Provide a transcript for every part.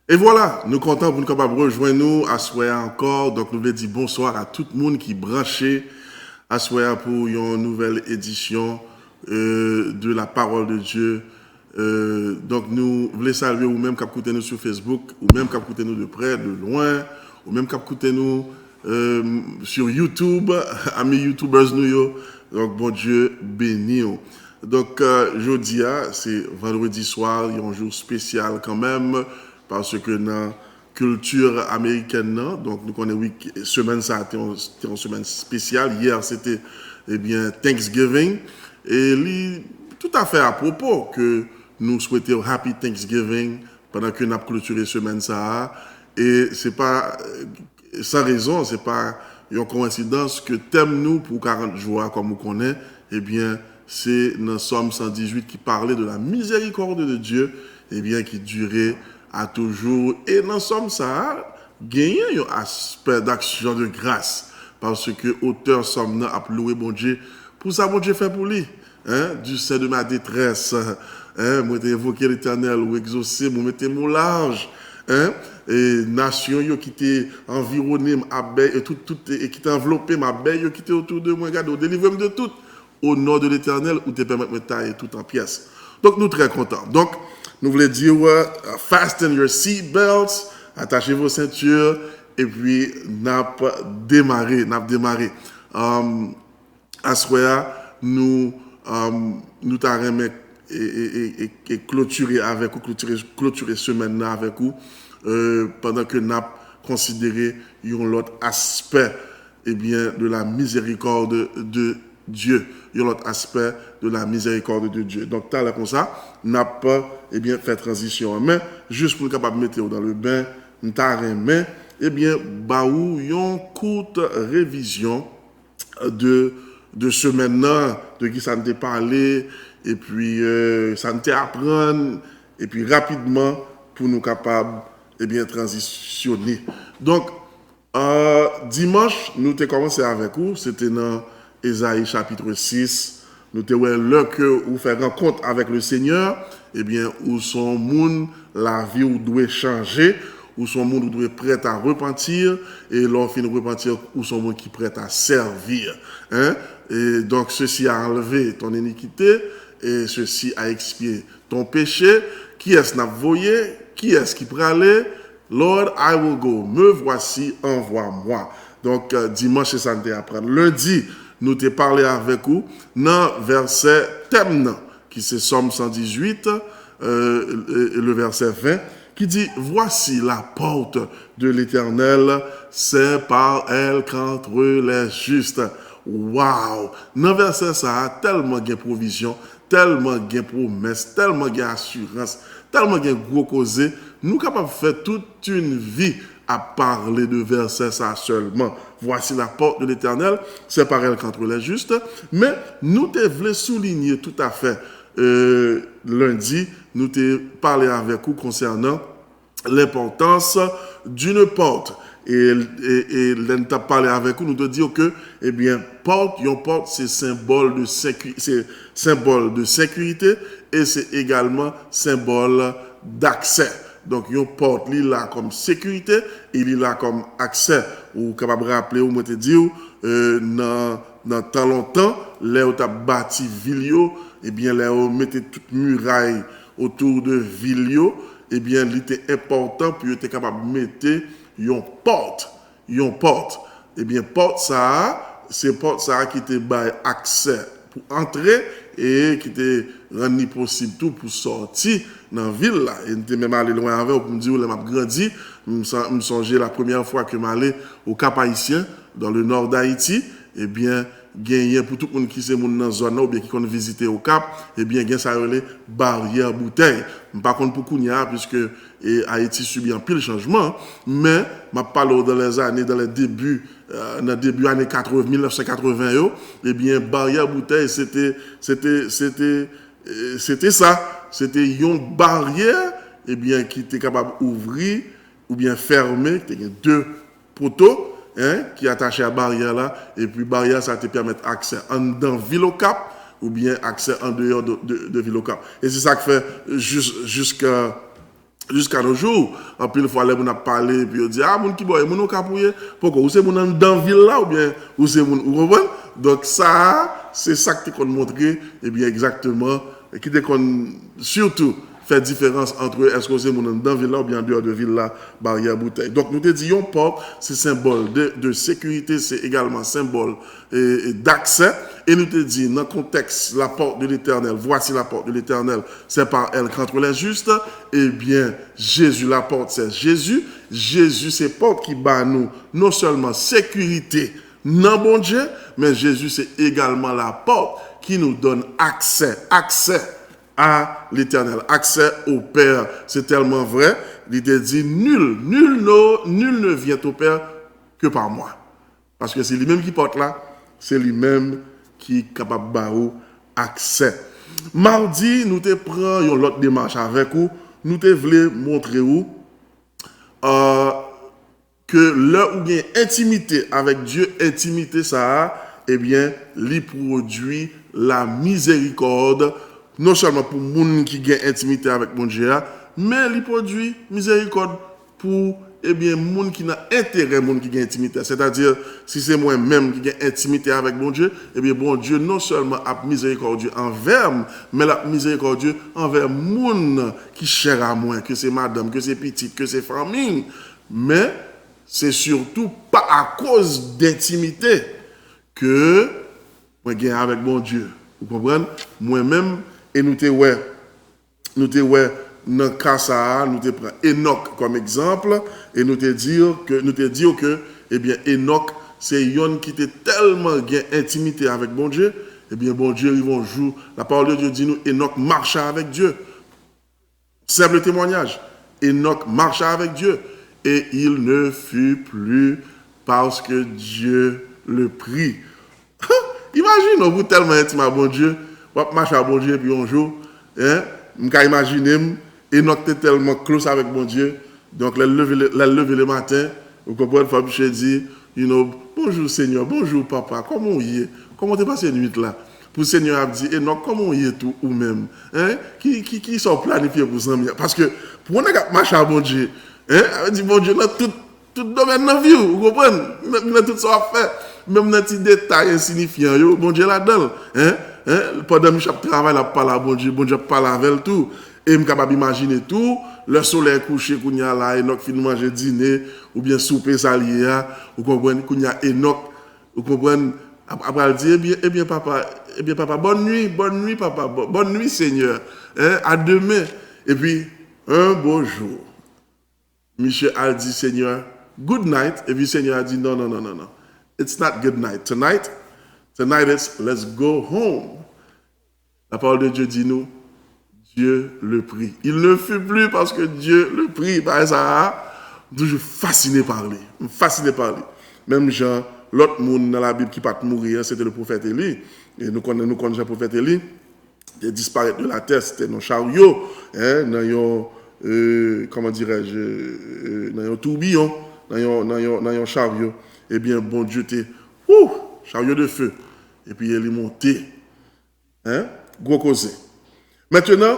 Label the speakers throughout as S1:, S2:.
S1: Et voilà, nous comptons pour nous capables de rejoindre nous à soir encore. Donc, nous voulons dire bonsoir à tout le monde qui est branché à soir pour une nouvelle édition de la parole de Dieu. Donc, nous voulons saluer ou même qui écoutez nous sur Facebook, ou même qui écoutez nous de près, de loin, ou même qui écoutez nous sur YouTube, amis YouTubers nous. Donc, bon Dieu béni. Donc, jeudi, c'est vendredi soir, il y a un jour spécial quand même, parce que dans la culture américaine, donc nous connaissons semaine ça c'était une semaine spéciale. Hier c'était Thanksgiving et tout à fait à propos que nous souhaitons Happy Thanksgiving pendant que nous avons clôturé semaine ça et c'est pas sans raison, c'est pas une coïncidence que thème nous pour 40 jours comme vous connaissez, c'est dans Somme 118 qui parlait de la miséricorde de Dieu qui durait à toujours. Et dans Somme ça, gagné un aspect d'action de grâce. Parce que auteur Somme a loué bon Dieu pour ça, bon Dieu fait pour lui. Du sein de ma détresse. Moi, j'ai évoqué l'éternel ou exaucé, moi, mettez mon large. Et nation qui était environné, et et qui était enveloppé, ma belle, qui était autour de moi, regarde, délivre-moi de tout. Au nom de l'éternel, ou te permettre de tailler tout en pièces. Donc, nous très contents. Donc, nous voulons dire, fasten your seat belts, attachez vos ceintures, et puis, n'a démarré. À ce moment nous t'arrêtons et clôturer avec vous, clôturer semaine avec vous, pendant que nous considéré l'autre aspect, de la miséricorde de Dieu. Il y a l'autre aspect de la miséricorde de Dieu. Donc, t'as là comme ça, n'a pas, fait transition. Mais, juste pour nous capable de mettre dans le bain, nous t'arrêtons, baou, une courte révision de semaine-là, de qui ça nous a parlé, et puis, ça nous a apprendre, et puis, rapidement, pour nous capables, transitionner. Donc, dimanche, nous avons commencé avec vous, c'était dans Ésaïe chapitre 6, nous avons là que vous faites rencontre avec le Seigneur, où son monde, la vie où doit changer, où son monde doit être prêt à repentir, et l'offre de repentir, où son monde qui est prêt à servir. Et donc, ceci a enlevé ton iniquité, et ceci a expié ton péché. Qui est-ce n'a voyé? Qui est-ce qui peut aller? Lord, I will go. Me voici, envoie-moi. Donc, dimanche, c'est ça nous apprendre. Lundi, nous t'ai parlé avec vous dans verset thème, qui c'est Somme 118, le verset 20, qui dit, voici la porte de l'Éternel, c'est par elle qu'entrent les justes. Waouh! Dans le verset, ça a tellement de provision, tellement de promesses, tellement d'assurance, tellement de gros causés. Nous sommes capables de faire toute une vie à parler de versets ça seulement. Voici la porte de l'Éternel, c'est par elle qu'entre les justes. Mais nous voulons souligner tout à fait lundi, nous t'ai parlé avec vous concernant l'importance d'une porte. Et nous t'ai parlé avec vous, nous te dire que, porte, une porte, c'est symbole de sécurité et c'est également symbole d'accès. Donc, une porte, il là comme sécurité, il est là comme accès. Ou capable de rappeler, ou te dire, dans tant longtemps, là où tu as bâti Vilio, là où mettez toute muraille autour de Vilio, il était important pour être capable de mettre une porte. eh bien, porte ça, c'est porte ça qui te bail accès pour entrer et qui te rendu possible tout pour sortir dans la ville là. Et nous même allé loin avec pour me dire où m'a grandi, me songer la première fois que m'allais au Cap Haïtien dans le nord d'Haïti, eh bien gagner pour tout le monde qui c'est moun dans zone ou bien qui connaît visiter au Cap, eh bien gain ça relé barrière bouteille. Par contre pour Kounia puisque Haïti subit un pile changement, mais m'a parlé dans les années dans les débuts années 80 1980 yo, eh bien barrière bouteille c'était ça, c'était une barrière eh bien qui était capable d'ouvrir ou bien fermer, qui était deux poteaux qui attaché à la barrière là, et puis barrière ça te permet accès en dans ville au Cap ou bien accès en dehors de ville au Cap. Et c'est ça que fait jusqu'à nos jours. En pile fois, on a parlé, puis on dit, ah, moun qui boy, moun au Cap ou pourquoi? Ou c'est moun dans ville là, ou bien, ou c'est moun, ou comprenez? Donc ça, c'est ça que tu as montré, et bien exactement, et qui te surtout, fait différence entre est-ce que c'est mon dans ville là ou bien en dehors de ville là, barrière bouteille. Donc nous te disons porte, c'est symbole de sécurité, c'est également symbole d'accès. Et nous te disons dans le contexte, la porte de l'Éternel, voici la porte de l'Éternel, c'est par elle qu'entre les justes. Eh bien, Jésus, la porte, c'est Jésus. Jésus, c'est porte qui bat nous, non seulement sécurité, non bon Dieu, mais Jésus, c'est également la porte qui nous donne accès à l'Éternel, accès au Père. C'est tellement vrai. Il te dit, nul ne vient au Père que par moi. Parce que c'est lui-même qui porte là, c'est lui-même qui est capable de accès. Mardi, nous te prenons une autre démarche avec vous. Nous te voulons montrer vous que là où il y a intimité avec Dieu, intimité ça, eh bien, lui produit la miséricorde, non seulement pour les gens qui ont intimité avec mon Dieu, mais il produit miséricorde pour les gens qui ont intérêt, les gens qui ont intimité. C'est-à-dire, si c'est moi-même qui ai intimité avec mon Dieu, eh bien, bon Dieu non seulement a miséricordieux envers moi, mais la miséricordieux envers les gens qui chèrent à moi, que c'est madame, que c'est petite, que c'est famille. Mais c'est surtout pas à cause d'intimité que moi j'ai avec mon Dieu. Vous comprenez? Moi-même, et nous te dans le cas ça, nous te prenons Enoch comme exemple, et nous te dire que eh bien, Enoch, c'est un qui était tellement bien intimité avec bon Dieu, eh bien, bon Dieu, ils vont jouer. La parole de Dieu dit nous, Enoch marcha avec Dieu. Simple témoignage. Enoch marcha avec Dieu, et il ne fut plus parce que Dieu le prit. Imagine, vous tellement intime à bon Dieu, vous marchez à bon Dieu, puis un jour, je peux imaginer, Enoch était tellement close avec bon Dieu, donc la lever le matin, vous comprenez, Fabiche dit, bonjour Seigneur, bonjour papa, comment y est? Comment t'es passé la nuit là? Pour le Seigneur a dit, Enoch, comment y est tout ou même? Qui sont planifiés pour ça? Parce que pour on marcher à bon Dieu, dit bon Dieu, dans tout domaine de la vie, vous comprenez? Dans tout ça à faire. Même dans les détails insignifiants, bon Dieu là-dedans. Pendant que je travaille, je parle à bon Dieu parle avec tout. Et je suis capable d'imaginer tout. Le soleil couché, il y a là, Enoch finit manger dîner, ou bien souper salier, vous comprenez, il y a Enoch, vous comprenez, après il dit, eh bien papa, bonne nuit papa, bonne nuit Seigneur, à demain. Et puis, un beau jour, Michel a dit, Seigneur, good night. Et puis Seigneur a dit, non. It's not good night. Tonight is let's go home. La parole de Dieu dit nous, Dieu le prie. Il ne fut plus parce que Dieu le prie. Par ça, toujours fasciné par lui. Même Jean, l'autre monde dans la Bible qui pas mourir, c'était le prophète Élie. Et nous connaissons le prophète Élie. Il disparaît de la terre, c'était dans chariot, dans comment dirais-je, dans un tourbillon, dans un chariot. Eh bien, bon Dieu t'est, chariot de feu. Et puis, il est monté. Gros causé. Maintenant,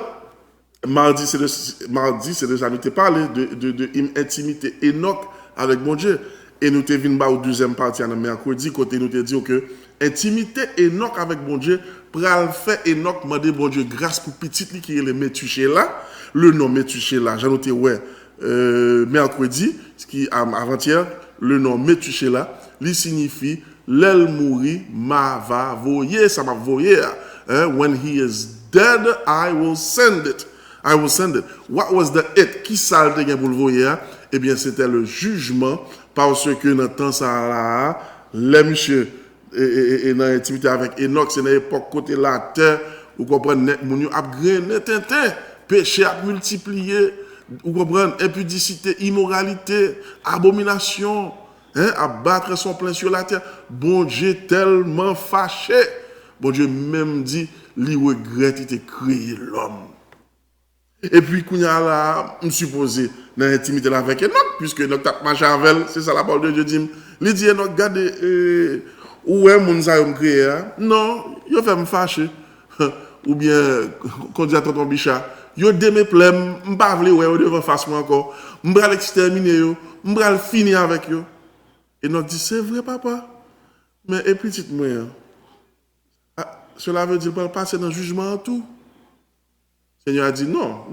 S1: mardi, c'est de ça. Nous t'ai parlé de intimité Enoch avec mon Dieu. Et nous t'ai vu au deuxième partie, en mercredi, côté nous t'ai dit que intimité Enoch avec mon Dieu, pral fait Enoch demander bon Dieu grâce pour petit qui est le Métuché là. Le nom Métuché là, j'ai noté, mercredi, ce qui avant-hier, le nom Métuché là, il signifie l'el mouri ma va voyer, ça m'a voyer. When he is dead, I will send it. I will send it. What was the it? Qui ça le pour le voyer? Eh bien, c'était le jugement parce que dans le temps ça là, les monsieur et dans l'intimité avec Enoch, c'est dans l'époque côté la terre, vous comprenez, mon yo a grainé tintin, péché a multiplié, vous comprenez, impudicité, immoralité, abomination, abattre son plein sur la terre. Bon Dieu tellement fâché, bon Dieu même dit, lui regrette, il a créé l'homme. Et puis, quand là, je suppose, dans l'intimité avec Enoch, puisque Enoch tape marché avec elle, c'est ça la parole de Dieu dit. Il dit, Enoch, regardez, où est mon ça me créé? Non, il fait me fâcher. Ou bien, quand dit à tonton Bichat, yo de mes plèmes, je ne vais pas vous devant face moi encore. Je vais l'exterminer, je vais finir avec eux. Enoch dit, c'est vrai, papa. Mais, et puis, dites-moi, cela veut dire qu'il va passer dans le jugement en tout. Le Seigneur a dit non.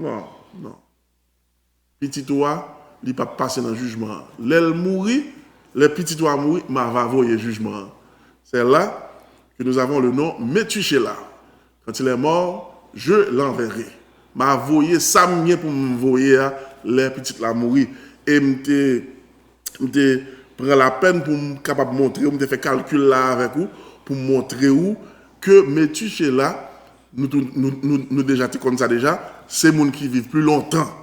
S1: Petit toi, il ne va pas passer dans le jugement. L'aile mourit, le petit toi mourit, mais va voir le jugement. C'est là que nous avons le nom Métuchéla. Quand il est mort, je l'enverrai. M'a voyé ça mien pour me voyer les petites la mourir. Et me prend la peine pour me capable montrer, me faire calcul là avec vous pour montrer où que Métuchéla nous déjà comme ça déjà, c'est les gens qui vivent plus longtemps.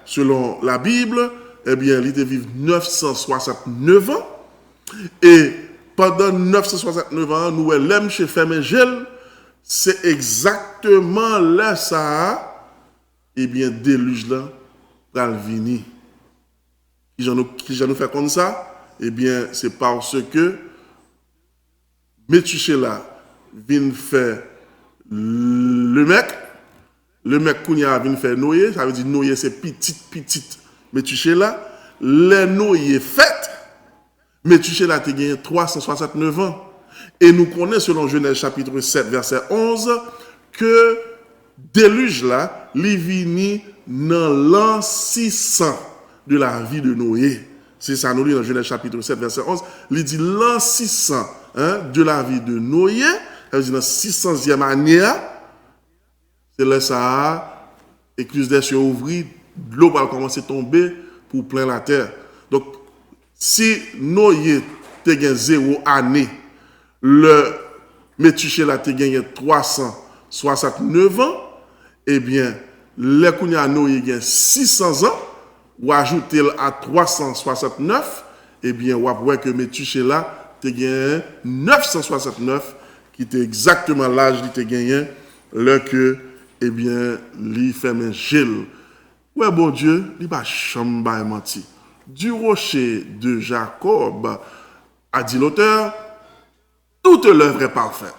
S1: Selon la Bible, eh bien, ils vivent 969 ans. Et pendant 969 ans, nous l'aime chez Femengel, c'est exactement là ça, eh bien, déluge là, dans le vini. Qui j'en nous fait comme ça? Eh bien, c'est parce que Métuchéla vient faire le mec Kounia vient faire Noé, ça veut dire Noé c'est petite Métuchéla, les Noé faites, Métuchéla a gagné 369 ans. Et nous connaissons selon Genèse chapitre 7 verset 11 que déluge là, il vini dans l'an 600 de la vie de Noé. C'est ça nous lit dans Genèse chapitre 7 verset 11, il dit l'an 600 de la vie de Noé. Ça veut dire dans 600e année, c'est là ça, écluse des cieux ouvris, l'eau va commencer à tomber pour plein la terre. Donc, si Noé a gagné 0 année, le Métuchéla a gagné 369 ans, eh bien, le Kounia Noé a gagné 600 ans, ou ajouter à 369, eh bien, on voit que Métuchéla a gagné 969, qui était exactement l'âge qu'il était gagné, là que, eh bien, il fait un gel. Ouais, bon Dieu, il va chamba et menti. Du rocher de Jacob, a dit l'auteur, toute l'œuvre est parfaite.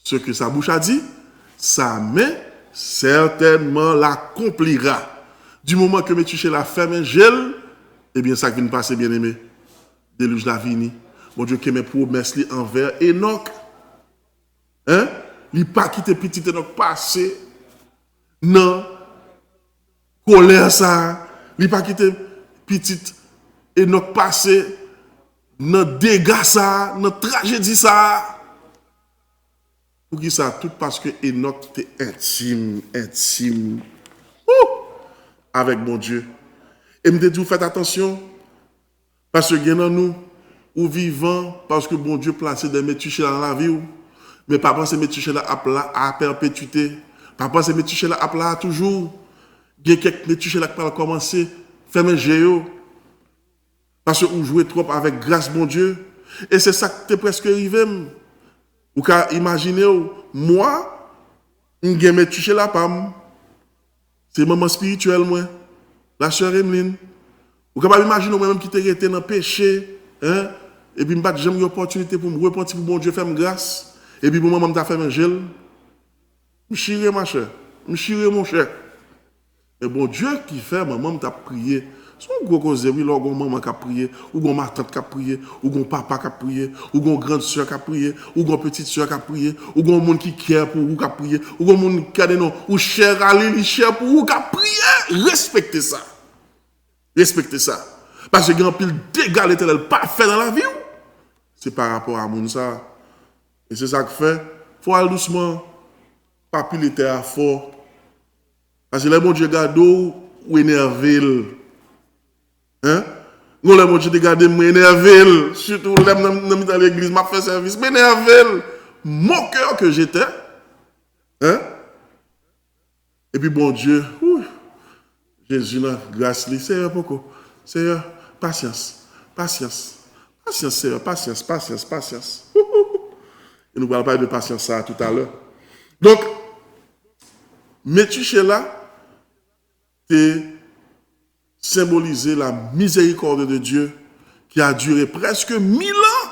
S1: Ce que sa bouche a dit, sa main certainement l'accomplira. Du moment que Métuchéla fait un gel, eh bien, ça qui vient passer, bien aimé. Déluge la vini. Bon Dieu, qui met promesse envers Enoch. Il n'a pas quitté petit Enoch passé. Non. Colère ça. Il n'a pas quitté petit Enoch passé. Non dégâts ça. Non tragédie ça. Pour qui ça? Tout parce que Enoch était intime. Avec mon Dieu. Et me dit, faites attention. Parce que nous, ou vivant, parce que bon Dieu placé des Métuchéla dans la vie. Mais pas penser Métuchéla à perpétuité. Pas penser Métuchéla à toujours. Il y a quelques Métuchéla qui peuvent commencer à faire un géo. Parce que vous jouez trop avec grâce, bon Dieu. Et c'est ça qui est presque arrivé. Vous pouvez imaginer, moi, je Métuchéla pas. C'est maman spirituel, moi. La sœur Emeline. Vous pouvez imaginer moi-même qui était dans le péché. Et puis, je j'ai une opportunité pour me repentir pour bon Dieu, faire grâce. Et puis, pour moi, je fais un gel. Je chire, ma chère. Je chire, mon cher. Et bon Dieu qui fait, maman t'a prié. C'est un gros cause, oui, là, où maman qui a prié, ou ma tante qui a prié, ou papa qui a prié, ou grande soeur qui a prié, ou petite soeur qui a prié, ou monde qui care pour vous qui a prié, ou monde qui a des noms, ou cher à lui, cher pour vous qui a prié. Respectez ça. Respectez ça. Parce que grand pile dégâts l'éternel pas fait dans la vie. c'est par rapport à moun ça. Et c'est ça que fait, faut aller doucement, pas piloter à fort. Parce que les bon Dieu garde ou énervé. Hein? Nous, les bon Dieu garde moi énervé. Surtout, dans l'église, m'a fait service, m'énervé. Mon cœur que j'étais. Hein? Et puis, bon Dieu, Jésus, grâce, Seigneur, pourquoi? Seigneur, patience, patience. Patience, Seigneur, patience, patience, patience. Et nous allons parler de patience ça tout à l'heure. Donc, Métuchéla, c'est symboliser la miséricorde de Dieu qui a duré presque 1000 ans.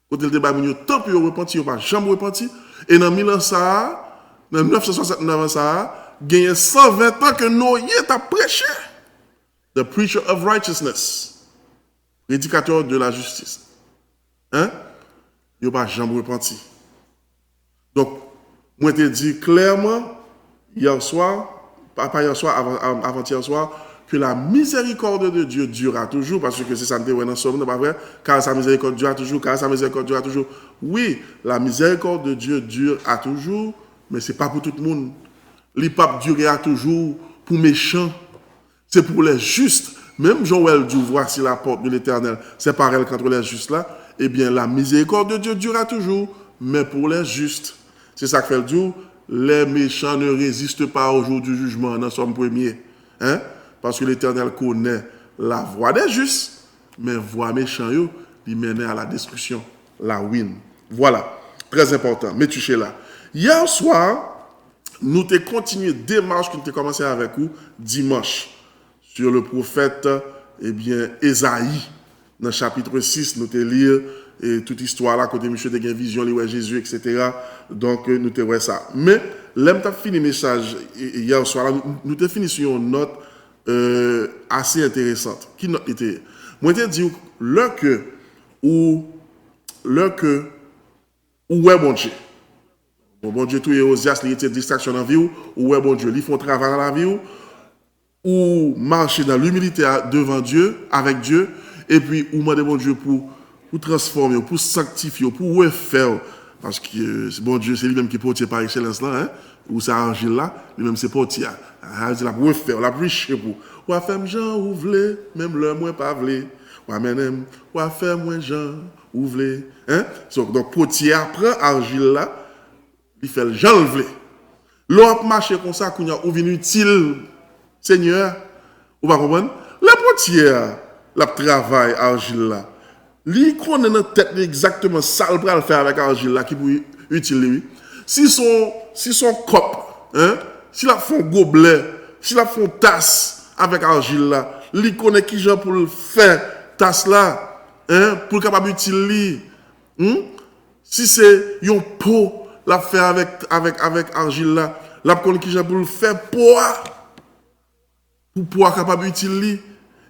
S1: Quand il débat, il y a tant de repenti, il n'y a pas jamais repenti. Et dans 1000 ans, ça, dans 969 ans, ça, il y a 120 ans que Noé a prêché. The preacher of righteousness. Prédicateur de la justice. Hein? Il n'y a pas jamais repenti. Donc, moi, je te dis clairement, hier soir, pas hier soir, avant-hier soir, que la miséricorde de Dieu durera toujours, parce que c'est ça que nous sommes, pas vrai? Car sa miséricorde durera toujours, car sa miséricorde durera toujours. Oui, la miséricorde de Dieu dure à toujours, mais ce n'est pas pour tout le monde. Les papes durent à toujours pour méchants. C'est pour les justes. Même Joël dit, voici la porte de l'Éternel. C'est par elle qu'entre les justes là. Eh bien, la miséricorde de Dieu durera toujours, mais pour les justes. C'est ça que fait le Dieu. Les méchants ne résistent pas au jour du jugement. Nous sommes premiers. Hein? Parce que l'Éternel connaît la voie des justes, mais voie méchant, il mène à la destruction, la ruine. Voilà. Très important. Mais tu es là. Hier soir, nous avons continué démarche que nous avons commencé avec vous dimanche sur le prophète Ésaïe. Dans le chapitre 6, nous avons lu et toute histoire là, côté monsieur de vision, il Jésus, etc. Donc, nous avons ça. Mais, là, nous avons fini le message hier soir, nous avons fini sur une note assez intéressante. Qui note était? Moi, je dit, le que, ou ouais, bon Dieu. Bon Dieu, tout est aux as, il y a des distractions dans la vie, ou ouais, bon Dieu, ils font travail dans la vie, ou marcher dans l'humilité devant Dieu, avec Dieu, et puis, ou demander bon Dieu pour transformer, pour sanctifier, pour refaire, parce que bon Dieu, c'est lui-même qui est portier par excellence là, hein, ou ça argile là, lui-même c'est portier. C'est la pour refaire, la pour richer pour. Ou à faire gens ou vle, même le moins pas vle. Ou à menem, ou à faire moins gens ou vle. Hein? Donc, portier prend argile là, il fait le gens vle. L'autre marché comme ça, qu'on a ou venu utile, Seigneur, ou pas comprendre? Le portier, la travail argile là. Lui connaît dans tête exactement ça le le faire avec argile là qui pour utile lui. Si son cop, hein, s'il a fait un gobelet, s'il a fait une tasse avec argile là, lui connaît qui genre pour le faire tasse là, hein, pour capable utile lui. Si c'est un pot la faire avec argile là, la connaît qui genre pour le faire poids pour pouvoir capable utile lui.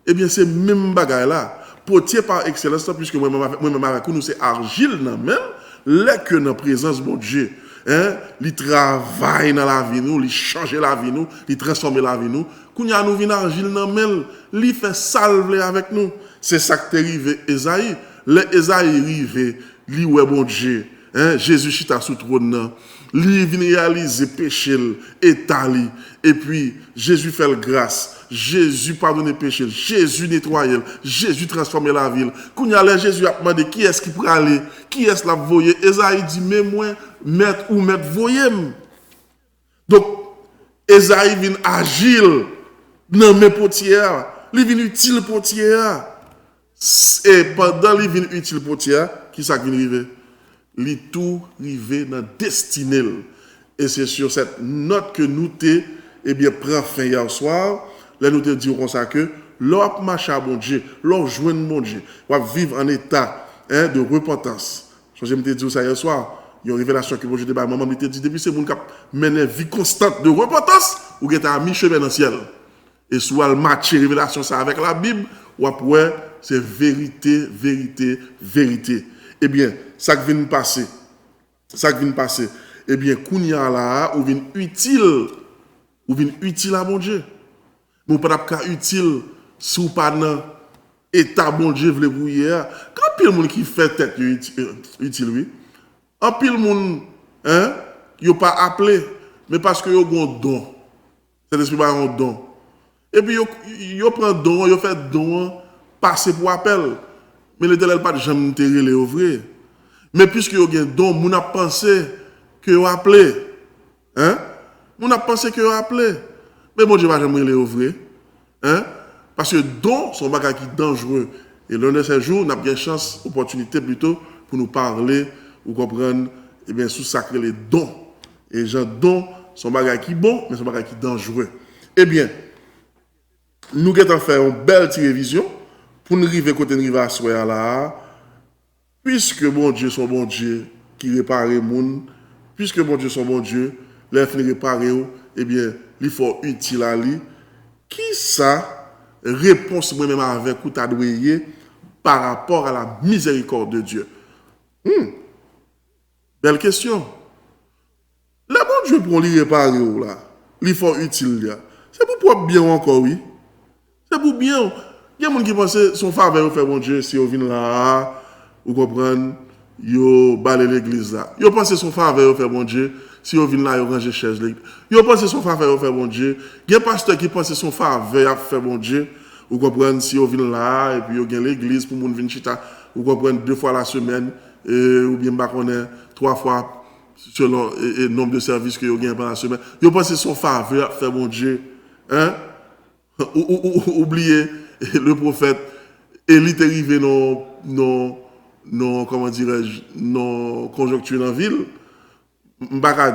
S1: Eh bien c'est même bagaille là. Potier par excellence, puisque moi-même avec nous, c'est argile, même, là que dans la présence de Dieu, hein, il travaille dans la vie, nous, il change la vie, nous, il transforme la vie, nous. Quand nous venons argile, même, il fait salver avec nous. C'est ça qui est arrivé, Esaïe. Le Esaïe est arrivé, lui, ouais, bon Dieu, hein, Jésus chita sous trône, lui, vient réaliser péché, étali, et puis, Jésus fait la grâce. Jésus pardonne les péchés, Jésus nettoie, Jésus transforme la ville. Quand il y a Jésus a demandé qui est-ce qui pourrait aller, qui est-ce qui l'a voyé. Esaïe dit, mais moi, maître ou maître voyez. Donc, Esaïe vient agile dans mes potières, il vient utile potières. Et pendant qu'il vient utile potières, qui ça vient arriver? Il tout arrivé dans destinée. Et c'est sur cette note que nous t'es, eh bien, prend fin hier soir. Là, nous te disons comme ça que l'on marche à bon Dieu, l'on joue bon Dieu, on va vivre en état de repentance. Je me dit ça hier soir. Il y a une révélation que bon Dieu débat. Maman me dit depuis c'est mon cap mener vie constante de repentance ou qui est à mi-chemin dans le ciel. Et soit le match révélation ça avec la Bible ou après c'est vérité, vérité, vérité. Eh bien, ça qui vient de passer. Ça qui vient de passer. Eh bien, kounya là ou vient utile à bon Dieu. Mon pas utile sous pas dans état bon Dieu vle pour hier. Quand pile monde qui fait tête utile, oui. En pile monde, hein, yo pas appelé, mais parce que yo gon don. Cet esprit va un don. Et puis yo prend don, yo fait don, passer pour appel. Mais l'Éternel pas jamais enterrer les ouvriers. Mais puisque yo gen don, moun a pensé que yo appelé. Hein? Moun a pensé que yo appelé. Mais bon Dieu va jamais les ouvriers. Hein? Parce que don sont bagage qui dangereux. Et l'un de ces jours, on a bien chance, opportunité plutôt, pour nous parler ou comprendre, eh bien, sous sacré les dons. Et les gens dons sont bagage qui bon, mais sont bagage qui dangereux. Eh bien, nous allons faire une belle télévision pour nous arriver côté de rive à soir là, puisque bon Dieu son bon Dieu qui répare les monde, puisque bon Dieu son bon Dieu, les fin réparer, eh bien, il faut utile à lui. Qui ça réponse moi-même avec ou t'as doué par rapport à la miséricorde de Dieu? Belle question. Le bon Dieu pour lui réparer là, il faut utile là. C'est pour propre bien encore oui. C'est pour bien. Il y a des gens qui pensent son faveur fait bon Dieu si on vient là, vous comprenez, yo balé l'église là. Yo pense son faveur fait bon Dieu si on vient là, yo ranger chaise l'église. Yo pense son faveur fait bon Dieu. Il y a pasteur qui pense son faveur fait bon Dieu. Vous comprenez si on vient là et puis yo gagne l'église pour moun venir chita, vous comprenez 2 fois la semaine ou bien pas connaît 3 fois selon le nombre de services que yo gagne pendant la semaine. Yo pense son faveur fait bon Dieu. Hein? Oubliez le prophète Élie est arrivé non comment dirais-je non conjoncture dans la ville. M'baka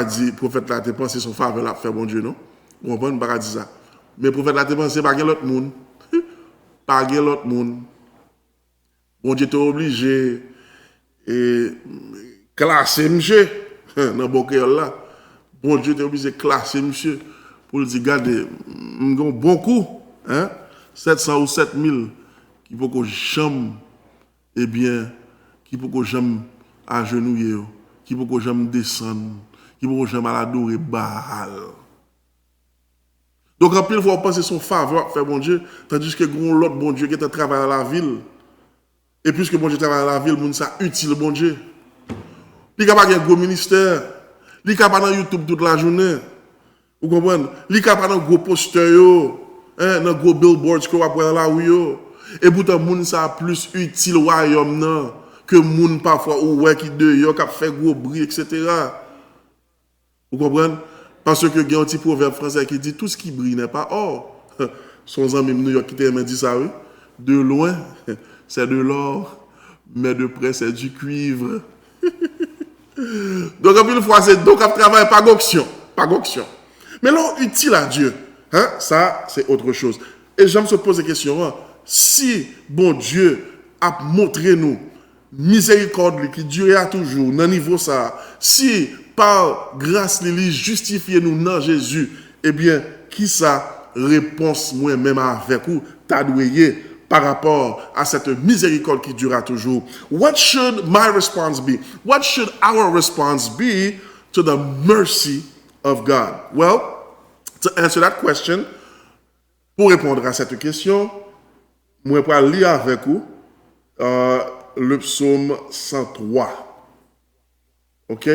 S1: dit prophète là te pensé son faveur là faire bon Dieu non. Vous comprenez m'baka dit ça. Mais prophète là te pensé pas l'autre monde. Pas l'autre monde. Bon Dieu t'es obligé et classer monsieur dans Bokéol là. Bon Dieu t'es obligé classer monsieur pour lui dire, regardez, bon coup, hein, 700 ou 7000, qui peut que j'aime, eh bien, qui peut que j'aime agenouiller, qui peut que j'aime descendre, qui peut que j'aime adorer Baal. Donc, en pile, il faut penser son faveur à faire bon Dieu, tandis que l'autre bon Dieu qui est en travail à la ville. Et puisque bon Dieu travaille à la ville, moun ça utile bon Dieu. Il n'y a pas un gros ministère, il n'y a pas dans YouTube toute la journée. Vous comprenez? Il n'y a pas de gros posters, de gros billboards que vous avez dans la rue. Et pourtant, moun ça plus utile au royaume que moun parfois ou ouais qui dehors, qui fait gros bruit, etc. Vous comprenez? Parce que il y a un petit proverbe français qui dit tout ce qui brille n'est pas or. Son ami New York qui t'a dit ça, oui. De loin, c'est de l'or, mais de près, c'est du cuivre. Donc, une fois, c'est donc, on travaille pas d'auction. Pas d'auction. Mais là, utile à Dieu, hein, ça, c'est autre chose. Et j'aime se poser la question, hein, si, bon Dieu, a montré nous, miséricorde qui durera toujours, dans niveau ça, si, par grâce, il justifie nous dans Jésus, eh bien, qui ça, réponse moi-même avec vous, t'as doué par rapport à cette miséricorde qui durera toujours. What should my response be? What should our response be to the mercy of God? Well, to answer that question, pour répondre à cette question, moi je vais lire avec vous le psaume 103. OK?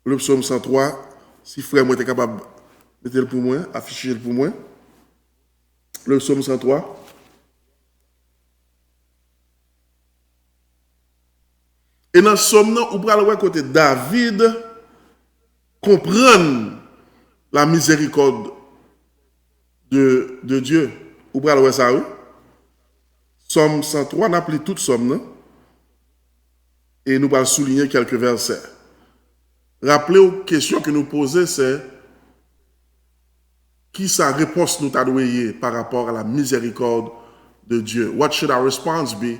S1: Le psaume 103, si frère moi était capable de mettre le pour moi, afficher le pour moi. Le psaume 103. Et dans ce psaume, on peut voir côté David comprendre la miséricorde de Dieu. Vous pouvez voir ça, oui? Psaume 103, on appelle tout psaume, non? Et nous allons souligner quelques versets. Rappelez aux questions que nous posons, c'est qui sa réponse nous a donné par rapport à la miséricorde de Dieu? What should our response be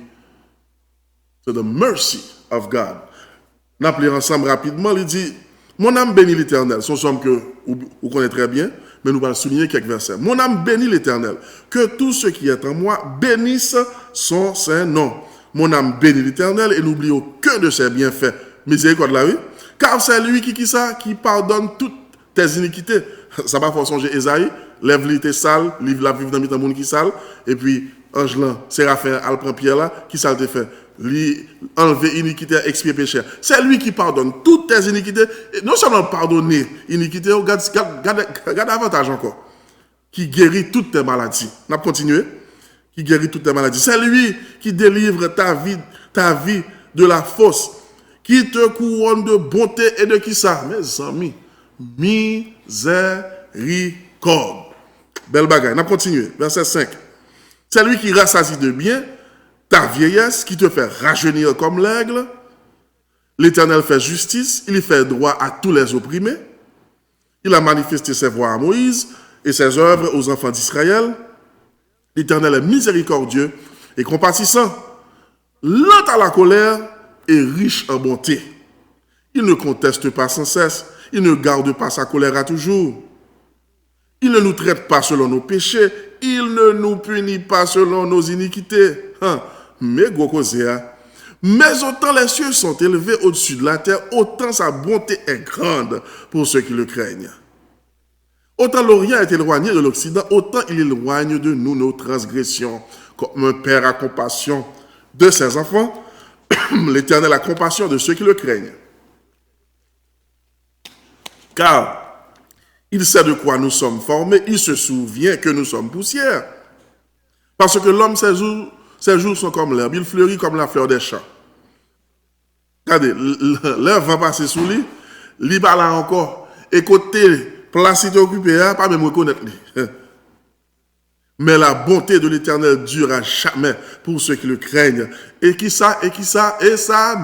S1: to the mercy of God? Nous appelons ensemble rapidement, il dit, mon âme bénit l'Éternel. Ce sont que vous connaissez très bien, mais nous allons souligner quelques versets. Mon âme bénit l'Éternel. Que tout ce qui est en moi bénisse son saint nom. Mon âme bénit l'Éternel et n'oublie aucun de ses bienfaits. Miséricorde la vie. Car c'est lui qui pardonne toutes tes iniquités. Ça va faire songer Esaïe. Lève-lui tes sales, livre la vive dans le monde qui sale. Et puis, ange là, Séraphin, al prend Pierre là, qui ça le fait? Lui enlever iniquité, expier péché. C'est lui qui pardonne toutes tes iniquités. Et non seulement pardonner iniquité, regarde avantage encore. Qui guérit toutes tes maladies. On a continué. Qui guérit toutes tes maladies. C'est lui qui délivre ta vie de la fosse. Qui te couronne de bonté et de qui ça? Mes amis. Miséricorde. Belle bagaille. On a continué. Verset 5. C'est lui qui rassasie de bien ta vieillesse, qui te fait rajeunir comme l'aigle. L'Éternel fait justice, il fait droit à tous les opprimés. Il a manifesté ses voies à Moïse et ses œuvres aux enfants d'Israël. L'Éternel est miséricordieux et compatissant, lent à la colère et riche en bonté. Il ne conteste pas sans cesse, il ne garde pas sa colère à toujours. Il ne nous traite pas selon nos péchés, il ne nous punit pas selon nos iniquités. Mais autant les cieux sont élevés au-dessus de la terre, autant sa bonté est grande pour ceux qui le craignent. Autant l'Orient est éloigné de l'Occident, autant il éloigne de nous nos transgressions. Comme un père a compassion de ses enfants, l'Éternel a compassion de ceux qui le craignent. Car il sait de quoi nous sommes formés, il se souvient que nous sommes poussière. Parce que l'homme, ses jours sont comme l'herbe, il fleurit comme la fleur des champs. Regardez, l'herbe va passer sous lui, il va là encore. Et côté placide occupé, pas même reconnaître lui. Mais la bonté de l'Éternel dure à jamais pour ceux qui le craignent. Et sa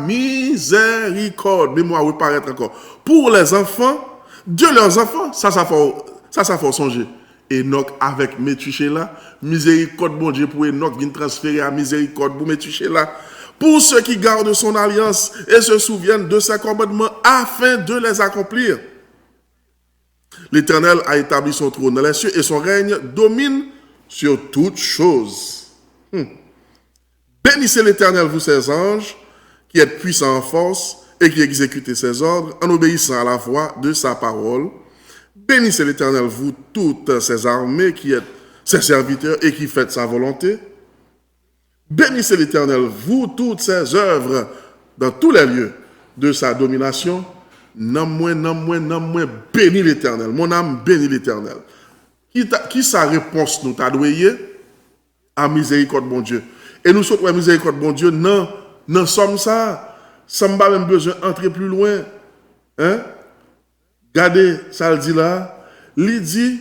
S1: miséricorde, mais moi, oui, paraître encore. Pour les enfants, de leurs enfants, ça faut songer. Enoch avec Métuchéla, miséricorde, bon Dieu, pour Enoch, vient transférer à miséricorde pour Métuchéla. Pour ceux qui gardent son alliance et se souviennent de ses commandements afin de les accomplir. L'Éternel a établi son trône dans les cieux et son règne domine sur toutes choses. Bénissez l'Éternel, vous ses anges, qui êtes puissants en force et qui exécutez ses ordres en obéissant à la voix de sa parole. Bénissez l'Éternel, vous toutes ses armées, qui êtes ses serviteurs et qui faites sa volonté. Bénissez l'Éternel, vous toutes ses œuvres dans tous les lieux de sa domination. Non moins, bénis l'Éternel. Mon âme bénit l'Éternel. Qui sa réponse nous t'a doué à miséricorde, bon Dieu. Et nous sommes à miséricorde, bon Dieu. Non, sommes ça. Ça n'a pas même besoin d'entrer plus loin. Hein? Regardez, ça le dit là. Regardez,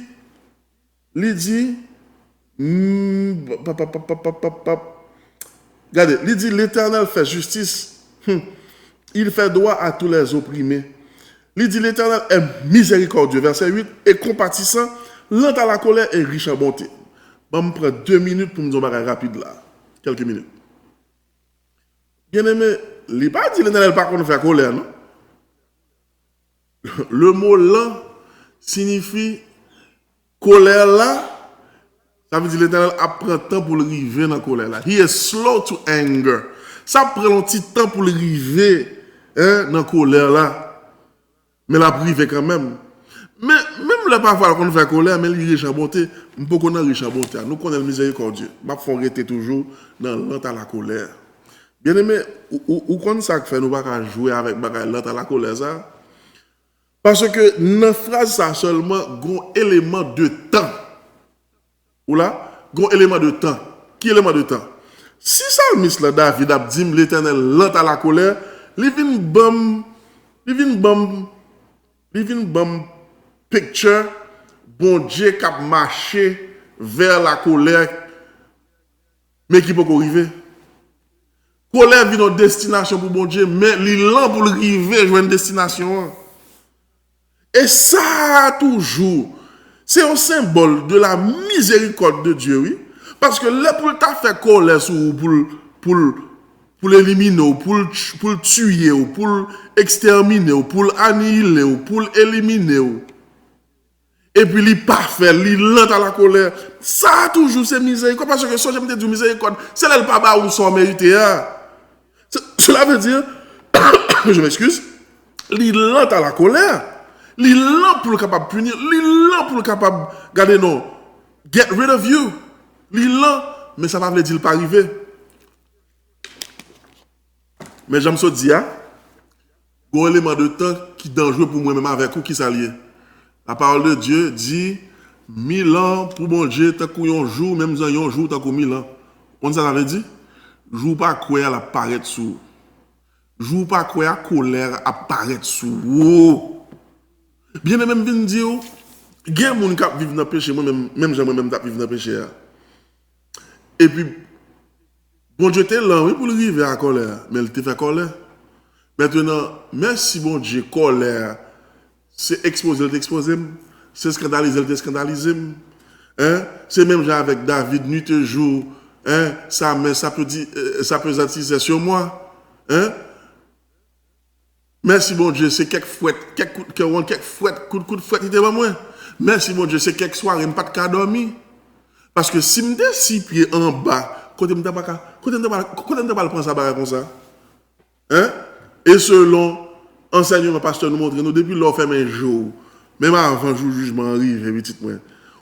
S1: il dit, l'Éternel fait justice. Il fait droit à tous les opprimés. Il dit, l'Éternel est miséricordieux, verset 8, et compatissant, lent à la colère et riche en bonté. Bon, je prends 2 minutes pour me dire rapide là. Quelques minutes. Bien aimé, il n'a pas dit l'Éternel par contre faire colère, non? Le mot lent signifie colère là. Ça veut dire l'Éternel prend temps pour le arriver dans la colère là. He is slow to anger. Ça prend un petit temps pour le arriver dans la colère là. Mais la privé quand même. Mais même là parfois qu'on fait colère, mais il est riche en bonté. On peut connaître riche en bonté. Nous connaissons le miséricordieux. Mais il faut rester toujours dans l'ent à la colère. Bien aimé, ou quand ça fait nous pas jouer avec l'ent à la colère ça? Parce que dans la phrase ça seulement un élément de temps. Ou là, un élément de temps. Qui élément de temps? Si ça le là David a dit l'Éternel lent à la colère, il vient bon picture bon Dieu qui a marché vers la colère mais qui peut arriver. Colère vient une destination pour bon Dieu mais il lent pour arriver à une destination. Et ça toujours c'est un symbole de la miséricorde de Dieu, oui. Parce que là, pour ta fait colère pour l'éliminer, pour le tuer, pour l'exterminer, pour l'annihiler, pour l'éliminer. Et puis, il pas fait, il lent à la colère. Ça, toujours, c'est miséricorde. Parce que, si je me dis miséricorde, c'est là le papa où sont mérités. Cela veut dire, je m'excuse, il lent à la colère. Il est lent pour le capable de punir. Il est lent pour le capable de garder non. Get rid of you. Il est lent mais ça ne veut pas dire pas arriver. Mais j'aime ça dire, il y a un élément de temps qui est dangereux pour moi-même avec vous qui s'allie. La parole de Dieu dit 1000 ans pour bon Dieu, tant qu'on jour, même un jour, tant qu'on 1000 ans. On ça veut dire? Joue pas quoi elle apparaît sous. Joue pas quoi la colère apparaît sous. Bien même vinn dire, il y a des gens qui vivent dans le péché, même j'aimerais même vivre dans le péché. Et puis, bon Dieu t'es là, oui, pour le arriver à la colère, mais il te fait colère. Maintenant, merci bon Dieu, colère, c'est exposer, c'est scandaliser, scandaliser. Hein? C'est même genre avec David, nuit et jour, hein? Ça peut attiser sur moi. Hein? Merci bon Dieu, c'est quelques fouettes, coup de fouette, il était pas moi. Merci mon Dieu, c'est quelques soirs, il n'y a pas de cas dormi. Parce que si je me 6 pieds en bas, quand je ne peux pas le prendre ça comme ça. Hein? Et selon enseignement pasteur nous montre, nous depuis l'on fait un jour, même avant le jugement arrive, petit moi,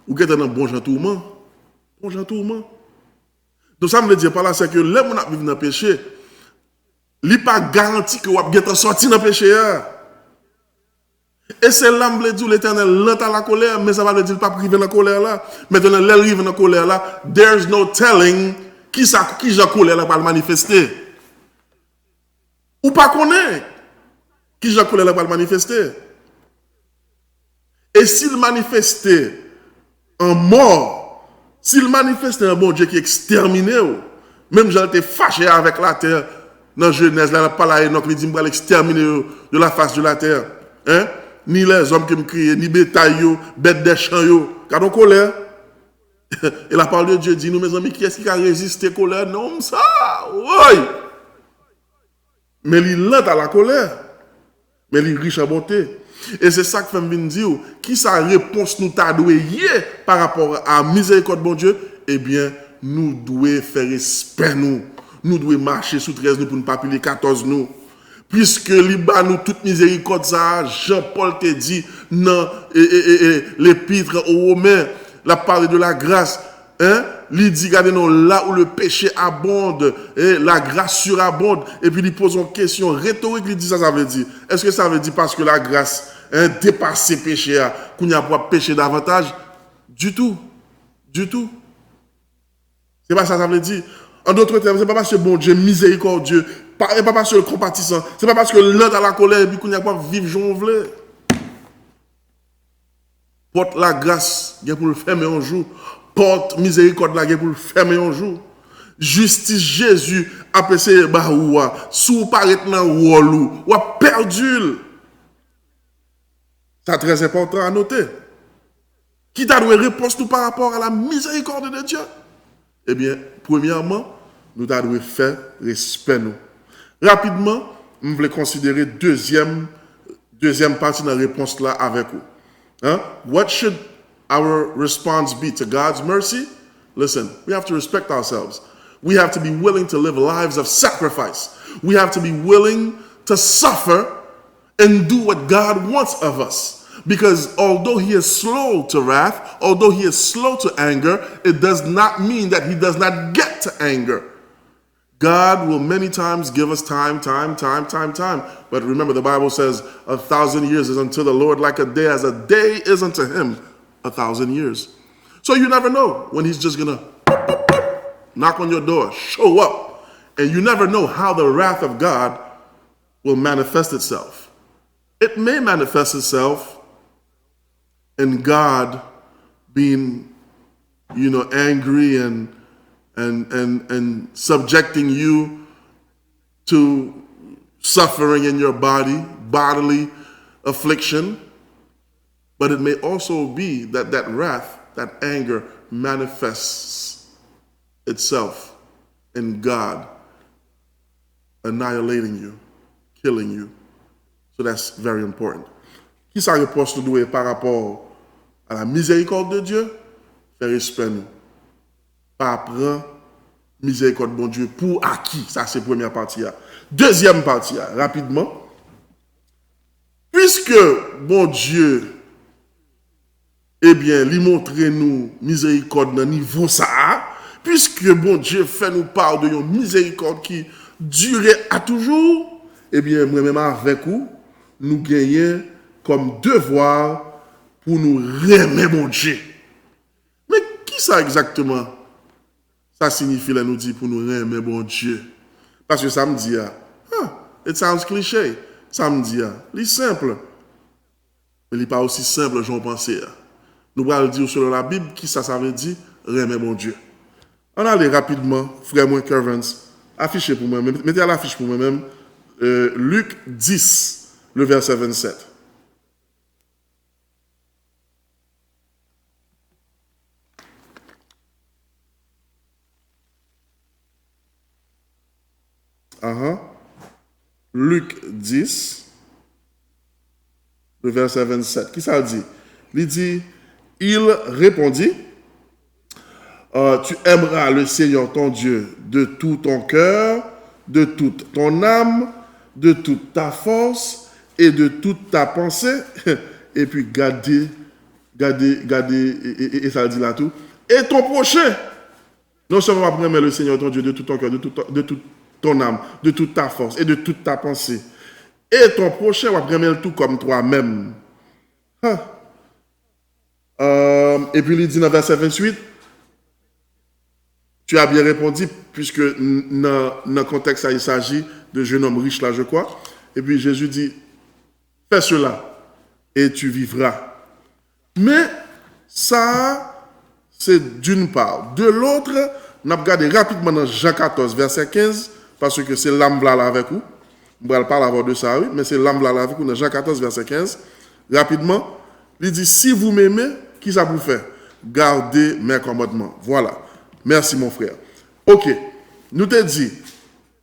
S1: ou qui est dans bon tourment. Bon tourment. Donc ça me veut dire par là, c'est que là, on a vécu dans le péché, il n'est pas garanti que vous allez sortir dans le péché. Et c'est là que dit l'Éternel lent à la colère, mais ça va le dire pas priver dans la colère là. Maintenant, là, arrive dans la colère là, there's no telling qui la colère là va le manifester. Ou pas connaître qui la colère là va le manifester. Et s'il manifestait en mort, s'il manifestait un bon Dieu qui exterminé, même j'ai été fâché avec la terre, dans Genèse, là, pas là, donc il dit qu'il va l'exterminer de la face de la terre. Hein? Ni les hommes qui me crient, ni bétail, bêtes des champs, car on colère. Et la parole de Dieu dit, nous, mes amis, qui est-ce qui a résisté à la colère? Non, ça, oui. Mais il est lent à la colère. Mais il est riche en bonté. Et c'est ça que fait me dire, qui sa réponse nous t'a doué par rapport à la miséricorde de bon Dieu? Eh bien, nous devons faire respect, nous. Nous devons marcher sous 13 nous pour ne pas piler 14 nous. Puisque liba nous toute miséricorde, ça, Jean-Paul te dit dans l'épître aux Romains, la parole de la grâce, hein? Il dit, regardez-nous, là où le péché abonde, et la grâce surabonde, et puis il pose une question rhétorique, il dit ça veut dire. Est-ce que ça veut dire parce que la grâce dépasse ses péchés, qu'on n'y a pas péché davantage? Du tout. Du tout. C'est pas ça veut dire. En d'autres termes, c'est pas parce que bon Dieu miséricordieux, c'est pas parce que le compatissant, c'est pas parce que l'un dans la colère et puis qu'on n'y a pas vivre jonglé. Porte la grâce, il y a pour le fermer un jour. Porte miséricorde là, il y a pour le fermer un jour. Justice Jésus a passé baoua, sous paraît dans wolou, ou a perdu. C'est très important à noter. Qui t'a donné réponse tout par rapport à la miséricorde de Dieu? Eh bien, premièrement, nous devons faire respect nous. Rapidement, je voulais considérer deuxième partie de la réponse là avec vous. Hein? What should our response be to God's mercy? Listen, we have to respect ourselves. We have to be willing to live lives of sacrifice. We have to be willing to suffer and do what God wants of us. Because although he is slow to wrath, although he is slow to anger, it does not mean that he does not get to anger. God will many times give us time. But remember, the Bible says 1,000 years is unto the Lord like a day, as a day is unto him 1,000 years. So you never know when he's just going to knock on your door, show up. And you never know how the wrath of God will manifest itself. It may manifest itself in God being, angry and subjecting you to suffering in your bodily affliction. But it may also be that wrath, that anger manifests itself in God annihilating you, killing you. So that's very important. Qui sa réponse nous doit par rapport à la miséricorde de Dieu? Faire respect nous. Pas prendre miséricorde de bon Dieu pour acquis. Ça, c'est la première partie. Deuxième partie, rapidement. Puisque bon Dieu, eh bien, lui montre nous miséricorde dans niveau ça, puisque bon Dieu fait nous part de une miséricorde qui durait à toujours, eh bien, moi-même avec vous, nous gagnons comme devoir pour nous remettre mon Dieu. Mais qui ça exactement? Ça signifie, là, nous dit, pour nous remettre mon Dieu. Parce que ça me dit, it sounds cliché. Ça me dit, c'est simple. Mais il n'est pas aussi simple, j'en pensais. Nous allons dire selon la Bible, qui ça veut dire, remettre mon Dieu. On allait rapidement, frère moi, Kervans, affichez pour moi-même, mettez à l'affiche pour moi-même, Luc 10, le verset 27. Luc 10, le verset 27. Qui ça dit? Il dit, il répondit, tu aimeras le Seigneur ton Dieu de tout ton cœur, de toute ton âme, de toute ta force et de toute ta pensée. Et puis garder, et ça dit là tout. Et ton prochain. Non seulement apprendre le Seigneur ton Dieu de tout ton cœur, de toute ton âme, de toute ta force et de toute ta pensée. Et ton prochain va apprendre tout comme toi-même. Et puis il dit dans verset 28, tu as bien répondu, puisque dans le contexte, il s'agit de jeune homme riche là, je crois. Et puis Jésus dit, fais cela et tu vivras. Mais ça, c'est d'une part. De l'autre, on a regardé rapidement dans Jean 14, verset 15, parce que c'est l'âme là avec vous. On va parler avant de ça, oui, mais c'est l'âme là avec vous dans Jean 14, verset 15. Rapidement, il dit, si vous m'aimez, qui ça vous fait? Gardez mes commandements. Voilà. Merci, mon frère. Ok. Nous te dit,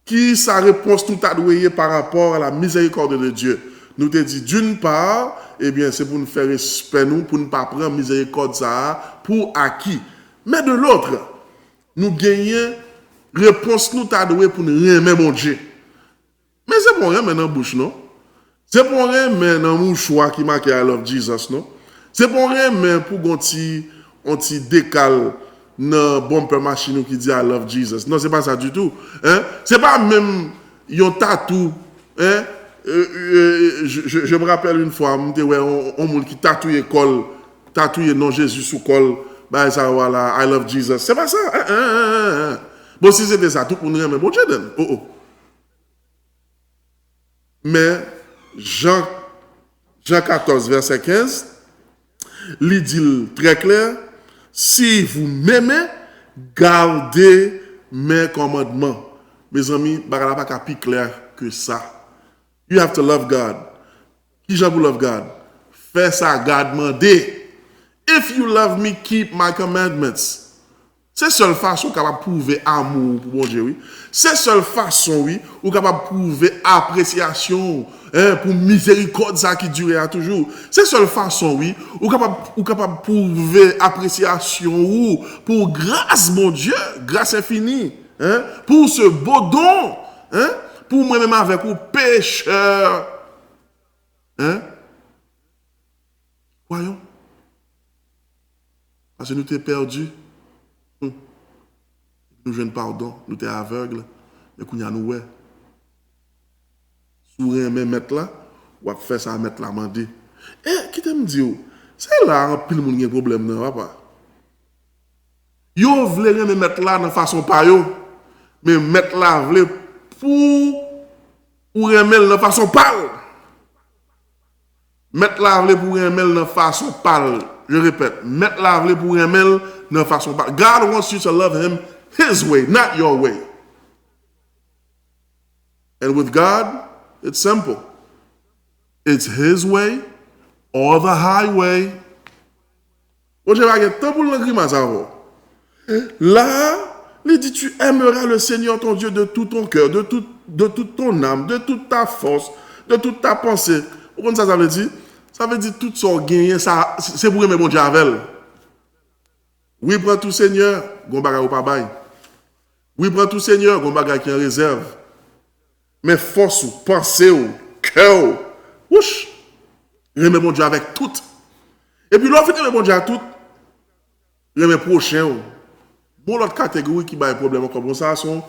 S1: qui sa réponse tout adouée par rapport à la miséricorde de Dieu? Nous te dit, d'une part, eh bien, c'est pour nous faire respect, nous, pour ne pas prendre miséricorde ça, pour acquis. Mais de l'autre, nous gagnons réponse nous adouée pour nous remettre mon Dieu. Mais c'est pour rien maintenant bouche, non? C'est pour rien maintenant mouchoir qui marque I love Jesus, non? C'est pour rien mais pour qu'on t'y décale dans bumper machine qui dit I love Jesus. Non, c'est pas ça du tout. Hein? C'est pas même yon tatou. Hein? Je me rappelle une fois, on monde qui tatouye col, tatouye non Jésus sous col, bah ça voilà, I love Jesus. C'est pas ça. Bon, si c'était ça, tout le monde aime bon Dieu. Oh. Mais Jean 14, verset 15, il dit très clair, si vous m'aimez, gardez mes commandements. Mes amis, il n'y a pas plus clair que ça. You have to love God. Qui j'aime love God? Fais ça, God mandé. If you love me, keep my commandments. C'est la seule façon capable de prouver amour pour mon Dieu, oui. C'est la seule façon, oui, ou capable de prouver appréciation, pour miséricorde ça qui dure à toujours. C'est la seule façon, oui, ou capable de prouver appréciation ou pour grâce, mon Dieu, grâce infinie, pour ce beau don, pour moi-même avec vous, pécheur. Voyons. Parce que nous t'es perdu. Nous jouons pardon, nous sommes aveugles, mais nous sommes nous. Si vous aimez mettre là, ou faire ça mettre là, mandé. Et qui t'aime dire, c'est là un pile monde qui a un problème, non, papa. Yo voulez me mettre là de façon pas yo, mais mettre là voulez pour remettre de façon pâle. Mettre là voulez pour remettre de façon pâle. Je répète, mettre là voulez pour remettre de façon pâle. God wants you to love him His way, not your way. And with God, it's simple. It's His way or the highway. Là, il dit, tu aimeras le Seigneur ton Dieu de tout ton cœur, de toute ton âme, de toute ta force, de toute ta pensée. Vous comprenez ça veut dire? Ça veut dire tout son gain, ça, c'est pour aimer mon Dieu avec. Oui, prends tout Seigneur, gon bagay ou pas bail. Oui, prends tout Seigneur, gon bagay qui en réserve. Mais force ou, pensée ou, cœur ou, ouch, aimer mon Dieu avec tout. Et puis l'autre, aimer mon Dieu avec tout, aimer prochain ou, Bon, l'autre catégorie qui a un problème comme ça, sont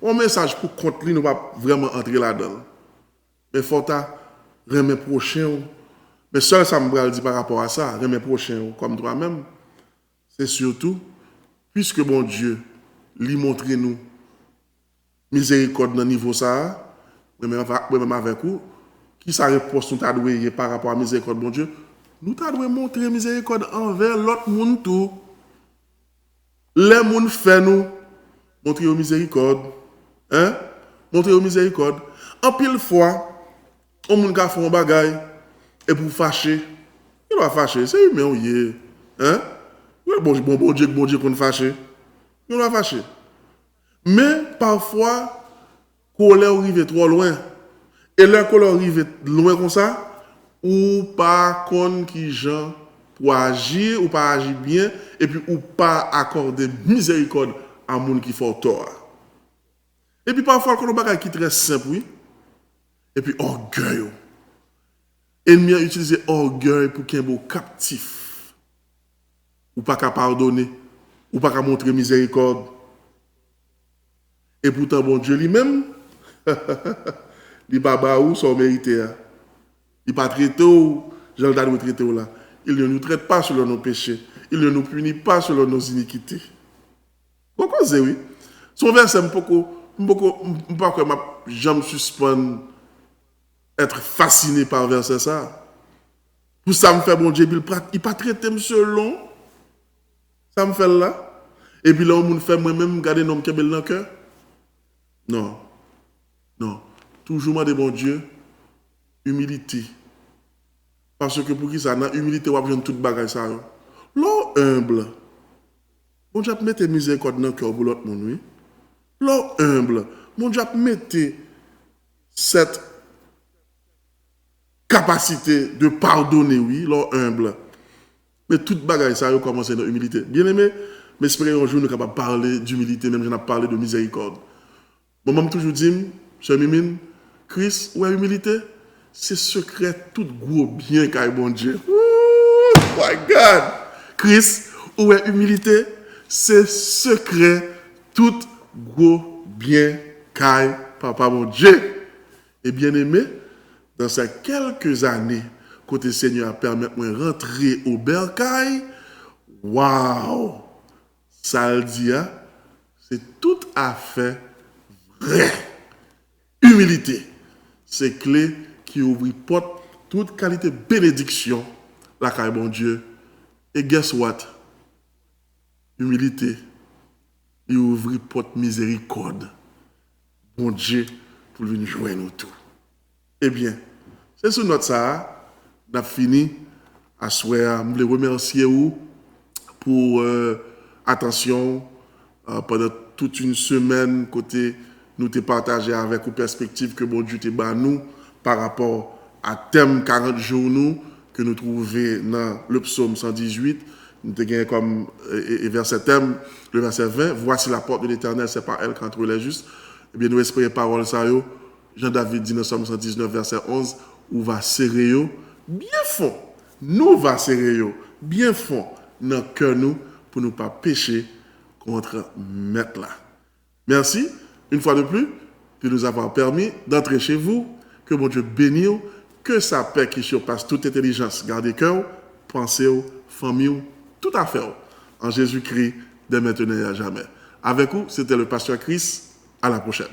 S1: un message pour contre lui, nous pas vraiment entrer là-dedans. Mais faut remettre prochain. Mais seul ça me dit par rapport à ça, remettre prochain comme toi-même, c'est surtout, puisque bon Dieu, lui montre nous miséricorde dans le niveau ça, même avec vous, qui sa réponse nous t'a doué par rapport à miséricorde bon Dieu, nous t'a doué montrer miséricorde envers l'autre monde tout. Les gens fait nous montrer miséricorde. Hein? Montrer miséricorde. En pile fois, on moun ka font un bagay et pour fâcher, il va fâcher, c'est humain ou yé. Hein? Bon Dieu qu'on fâcher. Il va fâcher. Mais parfois, colère arrive trop loin. Et là, colère arrive loin comme ça, ou pas qu'on qui gens pour agir, ou pas agir bien, et puis ou pas accorder miséricorde à moun qui fait tort. Et puis parfois, quand on bagay qui très simple, oui, et puis orgueil. Ennemi a utilisé orgueil pour qu'il y ait un beau captif. Ou pas qu'à pardonner, ou pas qu'à montrer miséricorde. Et pourtant, bon Dieu lui-même, il baba ou son mérité. Il pas traité ou, Jean le nous traité là. Il ne nous traite pas selon nos péchés. Il ne nous punit pas selon nos iniquités. Pourquoi c'est oui? Son verset, je me suspends être fasciné par verset ça. Pour ça me fait bon Dieu, il pas traité selon. Ça me fait là. Et puis là, on me fait moi-même garder nom qui est bel dans le cœur. Non. Non. Toujours moi de bon Dieu, humilité. Parce que pour qui ça, dans humilité, on va besoin de toute bagaille ça. L'eau humble. Bon Dieu, mettez miséricorde dans le cœur pour l'autre monde, oui. L'eau humble. Bon Dieu, mettez cette capacité de pardonner, oui, l'eau humble. Mais toute bagaille ça, a commencé dans l'humilité. Bien aimé, mais espérons un jour nous sommes capables de parler d'humilité, même si on a parlé de miséricorde. Mon maman toujours dit, cher Mimine, Christ, où est l'humilité? C'est secret tout gros bien qu'a bon Dieu. Oh my God! Christ, où est l'humilité? C'est secret tout gros bien qu'a papa mon Dieu. Et bien aimé, dans ces quelques années, côté Seigneur a permis de rentrer au bercail, waouh! Ça le dit, hein? C'est tout à fait vrai. Humilité, c'est clé qui ouvre porte toute qualité bénédiction, la caille bon Dieu. Et guess what? Humilité, il ouvre porte miséricorde. Bon Dieu, pour venir joindre nous tout. Eh bien, c'est sur notre ça, on a fini à souhait. Je voulais remercier vous pour attention pendant toute une semaine côté nous te partagé avec une perspective que bon Dieu te bat nous par rapport à thème 40 jours nous que nous trouvons dans le psaume 118. Nous te gagné comme verset thème, le verset 20. Voici la porte de l'Éternel, c'est par elle qu'entre les justes. Eh bien, nous espérons parole ça yo. Jean-David dit dans Somme 119, verset 11, où va serrer yo, bien fond. Nous va serrer yo, bien fond dans le cœur nous pour ne pas pécher contre maître là. Merci, une fois de plus, de nous avoir permis d'entrer chez vous. Que mon Dieu bénisse, que sa paix qui surpasse toute intelligence, gardez cœur, pensez, famille, tout à fait. En Jésus-Christ, dès maintenant et à jamais. Avec vous, c'était le pasteur Chris. À la prochaine.